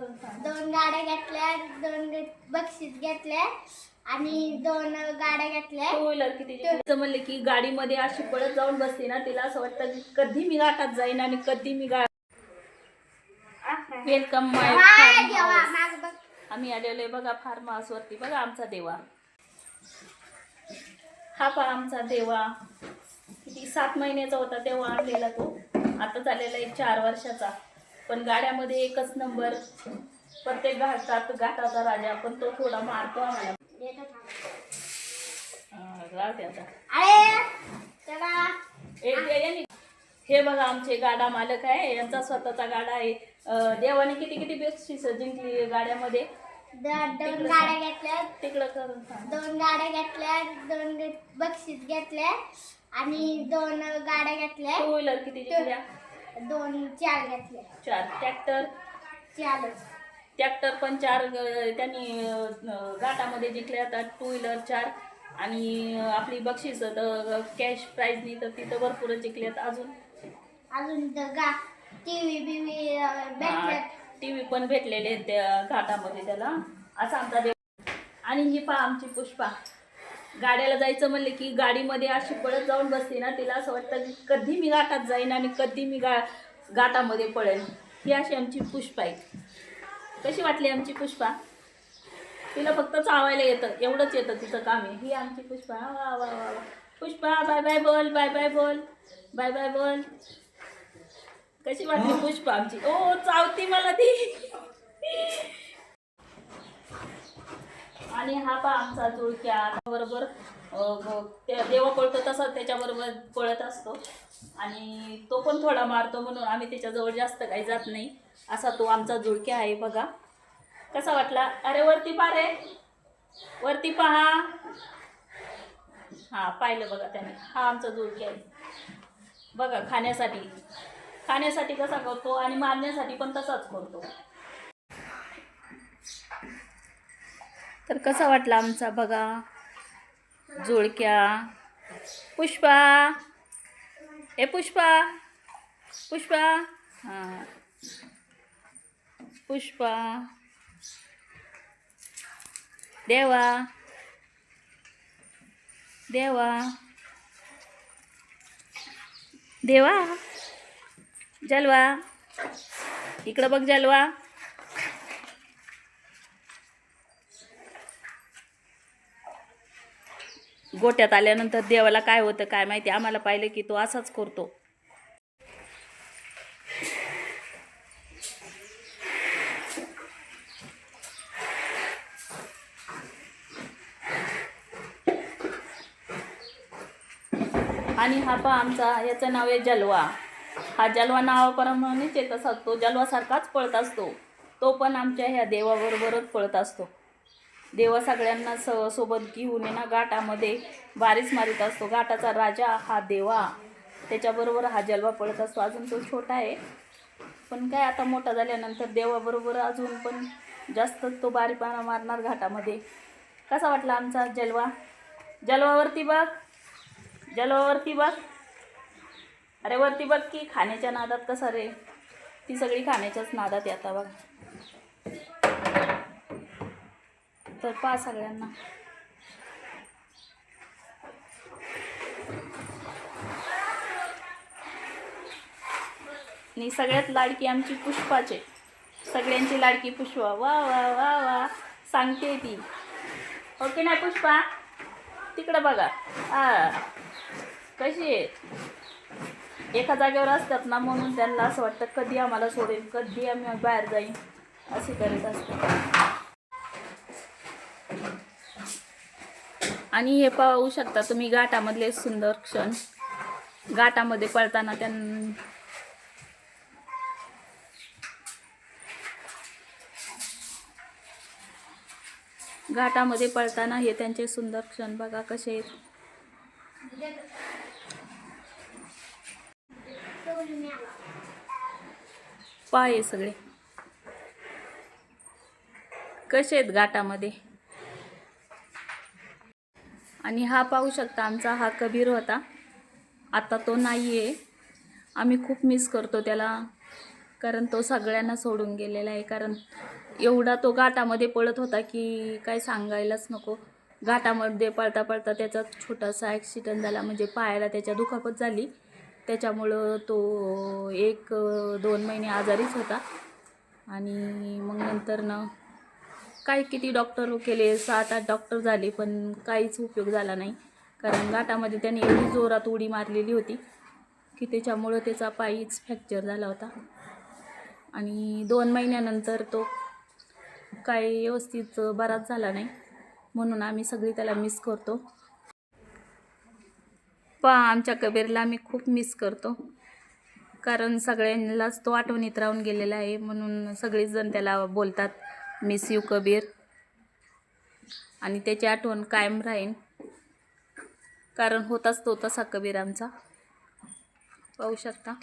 करून सांग. 2 गाड्या घेतल्या, 2 बक्षीस घेतले आणि 2 गाड्या घेतल्या. टू व्हीलर किती म्हणले की गाडीमध्ये अशी पळत जाऊन बसते ना, तिला असं वाटतं की कधी मी घाटात जाईन आणि कधी मी वेलकम माय फार्म हाऊस. आम्ही आलेलो आहे बघा फार्म हाऊस वरती. बघा आमचा देवा, हा पहा आमचा देवा. किती 7 महिन्याचा होता तेव्हा आणलेला तो. आता झालेला आहे 4 वर्षाचा. पण गाड्यामध्ये एकच नंबर. प्रत्येक घाटाचा राजा. पण तो थोडा मारतो आम्हाला. राहते आता. हे बघा आमचे गाडा मालक आहे. यांचा स्वतःचा गाडा आहे. देवाने किती किती बक्षीस जिंकली गाड्यामध्ये. 2 गाड्या घेतल्या. तिकडं करून सांग. 2 गाड्या घेतल्या, 2 बक्षीस घेतले आणि 2 गाड्या घेतल्या. टू व्हीलर किती जिंकल्या? 4 घेतल्या. 4. ट्रॅक्टर 4. ट्रॅक्टर पण 4 त्यांनी घाटामध्ये जिंकले. आता टू व्हीलर 4 आणि आपली बक्षीस कॅश प्राईजनी तर तिथं भरपूर जिंकल्यात. अजून टीव्ही बिव्ही भेटल्यात. टीव्ही पण भेटलेले आहेत त्या घाटामध्ये त्याला. असा आमचा देव. आणि ही पहा आमची पुष्पा. गाड्याला जायचं म्हणले की गाडीमध्ये अशी पळत जाऊन बसते ना, तिला असं वाटतं की कधी मी घाटात जाईन आणि कधी मी घाटामध्ये पळेन. ही अशी आमची पुष्पा आहे. कशी वाटली आमची पुष्पा? तिला फक्त चावायला येतं, एवढंच येतं तिचं काम आहे. ही आमची पुष्पा. वा वा वा. पुष्पा बाय बाय बोल, बाय बाय बोल, बाय बाय बोल. कशी वाटली पुष्पा आमची? ओ चावती मला ती. आणि हा पहा आमचा जुळक्या. बरोबर देवा पळतो तसा त्याच्याबरोबर पळत असतो आणि तो पण थोडा मारतो, म्हणून आम्ही त्याच्याजवळ जास्त काही जात नाही. असा तो आमचा जुळक्या आहे. बघा कसा वाटला? अरे वरती पहा रे, वरती पहा. हा पाहिलं बघा त्याने. हा आमचा जुळक्या आहे बघा. खाण्यासाठी कसा करतो आणि मारण्यासाठी पण तसाच करतो. तर कसा वाटला आमचा बघा जुळक्या. पुष्पा, ए पुष्पा, पुष्पा. हां पुष्पा. देवा, देवा, देवा. जलवा, इकडं बघ जलवा. गोट्यात आल्यानंतर देवाला काय होतं काय माहिती. आम्हाला पाहिलं की तो असाच करतो. आणि हा पहा आमचा, याचं नाव आहे जलवा. हा जलवा नावाप्रमाणेच आहे तसा तो जलवासारखाच पळत असतो. तो पण आमच्या ह्या देवाबरोबरच पळत असतो. देवा सगळ्यांना सोबत घेऊन ना घाटामध्ये बारीच मारीत असतो. घाटाचा राजा हा देवा, त्याच्याबरोबर हा जलवा पळत असतो. अजून तो छोटा आहे, पण काय आता मोठा झाल्यानंतर देवाबरोबर अजून पण जास्त तो बारीपाना मारणार घाटामध्ये. कसा वाटला आमचा जलवा? जलवावरती बघ, जलवावरती बघ. अरे वरती बघ की. खाण्याच्या नादात कसा रे, ती सगळी खाण्याच्याच नादात येतात बघ. तर पहा सगळ्यांना. आणि सगळ्यात लाडकी आमची पुष्पाचे. सगळ्यांची लाडकी पुष्पा. वा वा वा वा सांगते ती. ओके ना पुष्पा? तिकडं बघा. कशी आहे? एका जागेवर असतात ना, म्हणून त्यांना असं वाटतं कधी आम्हाला सोडेल, कधी आम्ही बाहेर जाईन, असे करत असतात. आणि हे पाहू शकता तुम्ही घाटामधले सुंदर क्षण. घाटामध्ये पळताना घाटामध्ये पळताना हे त्यांचे सुंदर क्षण बघा कसे आहेत. पाय सगळे कसे आहेत घाटामध्ये. आणि हा पाहू शकता आमचा हा कबीर होता. आता तो नाही आहे. आम्ही खूप मिस करतो त्याला. कारण तो सगळ्यांना सोडून गेलेला आहे. कारण एवढा तो घाटामध्ये पळत होता की काय सांगायलाच नको. घाटामध्ये पळता पळता त्याचा छोटासा ॲक्सिडेंट झाला, म्हणजे पायाला त्याच्या दुखापत झाली. त्याच्यामुळं तो 1-2 महिने आजारीच होता. आणि मग नंतर काय किती डॉक्टर केले, 7-8 डॉक्टर झाले, पण काहीच उपयोग झाला नाही. कारण घाटामध्ये त्याने एवढी जोरात उडी मारलेली होती की त्याच्यामुळं त्याचा पायच फ्रॅक्चर झाला होता. आणि 2 महिन्यानंतर तो काय व्यवस्थित बराच झाला नाही. म्हणून आम्ही सगळी त्याला मिस करतो. आमच्या कबीरला आम्ही खूप मिस करतो. कारण सगळ्यांनाच तो आठवणीत राहून गेलेला आहे. म्हणून सगळेच जण त्याला बोलतात, मिस यू कबीर. आणि त्याची आठवण कायम राहील. कारण होताच तो तसा कबीर आमचा. पाहू शकता.